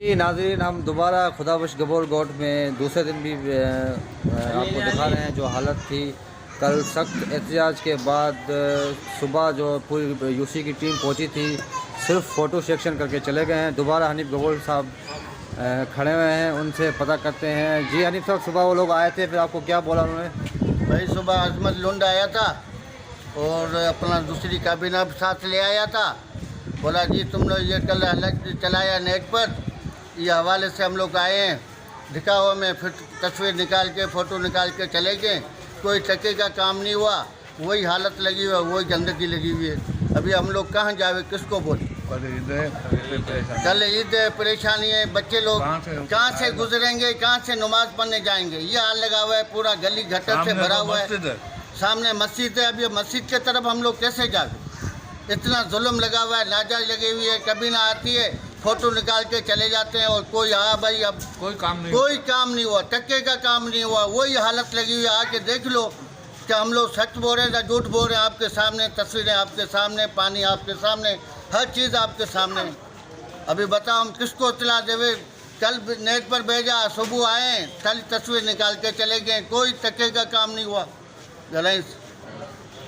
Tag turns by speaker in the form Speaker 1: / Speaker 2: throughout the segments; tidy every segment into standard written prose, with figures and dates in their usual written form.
Speaker 1: जी नाज़रीन, हम दोबारा खुदाबख्श गबोर गोट में दूसरे दिन भी आपको दिखा रहे हैं जो हालत थी। कल सख्त एहतजाज के बाद सुबह जो पूरी यूसी की टीम पहुंची थी, सिर्फ फ़ोटो सेक्शन करके चले गए हैं। दोबारा हनीफ गबोर साहब खड़े हुए हैं, उनसे पता करते हैं। जी हनीफ साहब, सुबह वो लोग आए थे, फिर आपको क्या बोला उन्होंने?
Speaker 2: भाई सुबह अजमत लुंड आया था और अपना दूसरी काबीना साथ ले आया था। बोला जी तुम लोग ये कल अलग चलाया नेट पर, ये हवाले से हम लोग आए हैं, दिखाओ में फिर तस्वीर निकाल के फ़ोटो निकाल के चले गए। कोई टके का काम नहीं हुआ, वही हालत लगी हुई है, वही गंदगी लगी हुई है। अभी हम लोग कहाँ जावे, किसको बोले? कल ईद है, परेशानी है, बच्चे लोग कहाँ से गुजरेंगे, कहाँ से नमाज पढ़ने जाएंगे? ये हाल लगा हुआ है, पूरा गली गटर से भरा हुआ है। सामने मस्जिद है, अभी मस्जिद के तरफ हम लोग कैसे जावे? इतना जुल्म लगा हुआ है, नाजायज लगी हुई है। कभी ना आती है, फ़ोटो निकाल के चले जाते हैं और कोई हाँ भाई अब कोई काम नहीं हुआ, टक्के का काम नहीं हुआ। वही हालत लगी हुई है। आके देख लो कि हम लोग सच बोल रहे हैं या झूठ बोल रहे हैं। आपके सामने तस्वीरें, आपके सामने पानी, आपके सामने हर चीज़ आपके सामने। अभी बताओ हम किसको इतला देवे? कल नेट पर भेजा, सुबह आए, कल तस्वीर निकाल के चले गए, कोई टक्के का काम नहीं हुआ। गलैस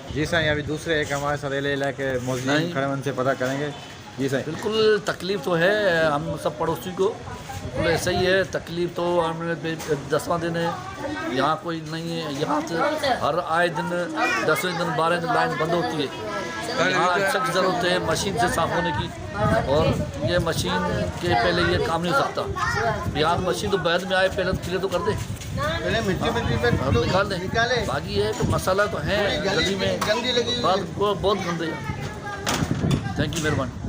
Speaker 1: जी सही, अभी दूसरे एक हमारे सरेले इलाके मौजूद खड़े, उनसे पता करेंगे। जी सही,
Speaker 3: बिल्कुल तकलीफ़ तो है हम सब पड़ोसी को, बिल्कुल ऐसा ही है। तकलीफ़ तो हमने 10वां दिन है, यहाँ कोई नहीं है। यहाँ से हर आए दिन 10वें दिन 12वें दिन लाइन बंद होती है। यहाँ सख्त ज़रूरत है मशीन से साफ़ होने की, और ये मशीन के पहले ये काम नहीं हो सकता। यहाँ मशीन तो बाद में आए, पहले क्लियर तो कर दे,
Speaker 2: पहले मिट्टी पे
Speaker 3: निकाल दें। बाकी है तो मसाला तो है गली में,
Speaker 2: गंदी लगी
Speaker 3: बहुत गंदे है। थैंक यू, मेहरबानी।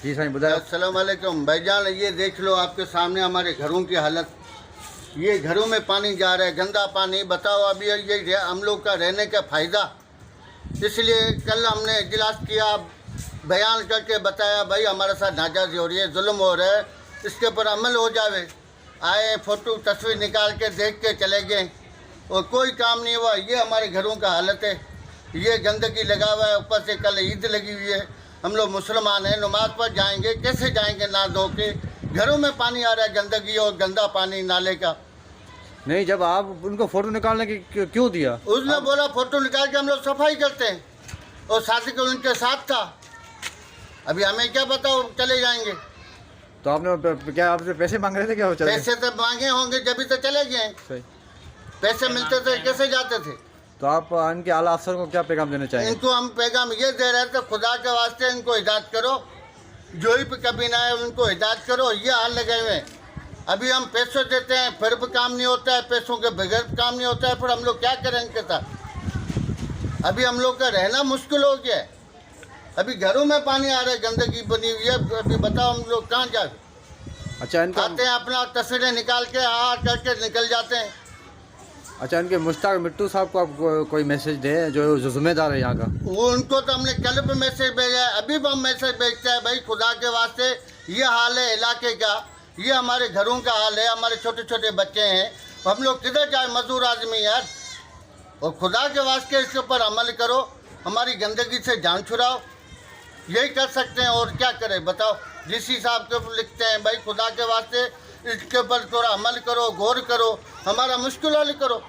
Speaker 1: जी सही बताया।
Speaker 2: अस्सलाम वालेकुम भाईजान, ये देख लो आपके सामने हमारे घरों की हालत। ये घरों में पानी जा रहा है, गंदा पानी। बताओ अभी ये हम लोग का रहने का फ़ायदा। इसलिए कल हमने इजलास किया, बयान करके बताया भाई हमारे साथ नाजायज़ी हो रही है, जुल्म हो रहा है, इसके ऊपर अमल हो जावे। आए, फ़ोटो तस्वीर निकाल के देख के चले गए और कोई काम नहीं हुआ। ये हमारे घरों का हालत है। ये गंदगी लगा हुआ है, ऊपर से कल ईद लगी हुई है। हम लोग मुसलमान हैं, नमाज पर जाएंगे, कैसे जाएंगे ना धो के? घरों में पानी आ रहा है, गंदगी और गंदा पानी नाले का।
Speaker 1: नहीं, जब आप उनको फ़ोटो निकालने की क्यों दिया?
Speaker 2: उसने बोला फ़ोटो निकाल के हम लोग सफाई करते हैं, और साथी को उनके साथ था। अभी हमें क्या पता, वो चले जाएंगे।
Speaker 1: तो आपने क्या आपसे पैसे मांग रहे थे क्या?
Speaker 2: पैसे तो मांगे होंगे, जब तो चले गए।
Speaker 1: सही,
Speaker 2: पैसे मिलते थे कैसे जाते थे?
Speaker 1: तो आप इनके आला अफसर को क्या पैगाम देना चाहेंगे?
Speaker 2: इनको हम पैगाम ये दे रहे थे, खुदा के वास्ते इनको हिदायत करो, जो ही कभी ना आए उनको हिदायत करो। ये हाल लगे हुए हैं। अभी हम पैसे देते हैं, फिर भी काम नहीं होता है, पैसों के बगैर काम नहीं होता है, फिर हम लोग क्या करें इनके साथ? अभी हम लोग का रहना मुश्किल हो गया है। अभी घरों में पानी आ रहा है, गंदगी बनी हुई है। अभी बताओ हम लोग कहाँ जाए?
Speaker 1: अच्छा, इनका
Speaker 2: आते हैं, अपना तस्वीरें निकाल के करके निकल जाते हैं।
Speaker 1: अच्छा, इनके मुश्ताक मिट्टू साहब को आप कोई मैसेज दें, जो जिम्मेदार है यहाँ का?
Speaker 2: वो उनको तो हमने कल भी मैसेज भेजा है, अभी भी हम मैसेज भेजते हैं। भाई खुदा के वास्ते ये हाल है इलाके का, ये हमारे घरों का हाल है, हमारे छोटे छोटे बच्चे हैं, हम लोग किधर जाए? मजदूर आदमी यार। और खुदा के वास्ते इसके ऊपर अमल करो, हमारी गंदगी से जान छुड़ाओ। यही कर सकते हैं, और क्या करें बताओ? डीसी साहब के ऊपर लिखते हैं, भाई खुदा के वास्ते इसके ऊपर थोड़ा अमल करो, गौर करो, हमारा मुश्किल हल करो।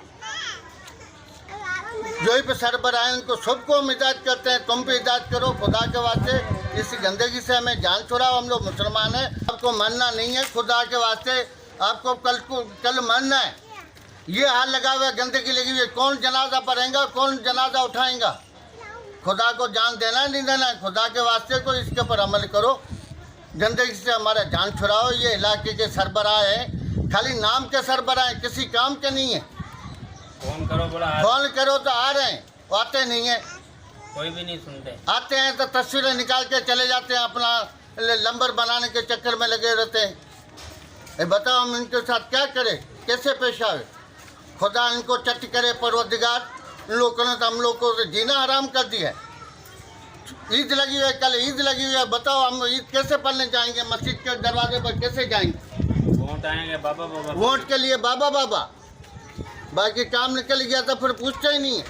Speaker 2: जो ही पे सरबर आए उनको सबको हम हिदायत करते हैं, तुम भी हिदायत करो खुदा के वास्ते, इस गंदगी से हमें जान छुड़ाओ। हम लोग मुसलमान हैं, आपको मानना नहीं है, खुदा के वास्ते आपको कल मानना है। ये हाल लगा हुआ है, गंदगी लगी हुई है, कौन जनाजा पढ़ेगा, कौन जनाजा उठाएगा? खुदा को जान देना है नहीं देना है? खुदा के वास्ते को इसके ऊपर अमल करो, गंदगी से हमारा जान छुड़ाओ। ये इलाके के सरबराह हैं, खाली नाम के सरबराह हैं, किसी काम के नहीं है।
Speaker 4: फोन
Speaker 2: करो तो आ रहे हैं, आते नहीं हैं,
Speaker 4: कोई भी नहीं सुनते।
Speaker 2: आते हैं तो तस्वीरें निकाल के चले जाते हैं, अपना नंबर बनाने के चक्कर में लगे रहते हैं। बताओ हम इनके साथ क्या करें, कैसे पेश आए? खुदा इनको चट करे परवरदिगार। इन लोगों ने तो हम लोग को जीना हराम कर दिया है। ईद लगी हुई है, कल ईद लगी हुई है, बताओ हम ईद कैसे पढ़ने जाएंगे? मस्जिद के दरवाजे पर कैसे जाएंगे?
Speaker 4: वोट आएंगे बाबा बाबा,
Speaker 2: वोट के लिए बाबा बाबा, बाकी काम निकल गया तो फिर पूछते ही नहीं है।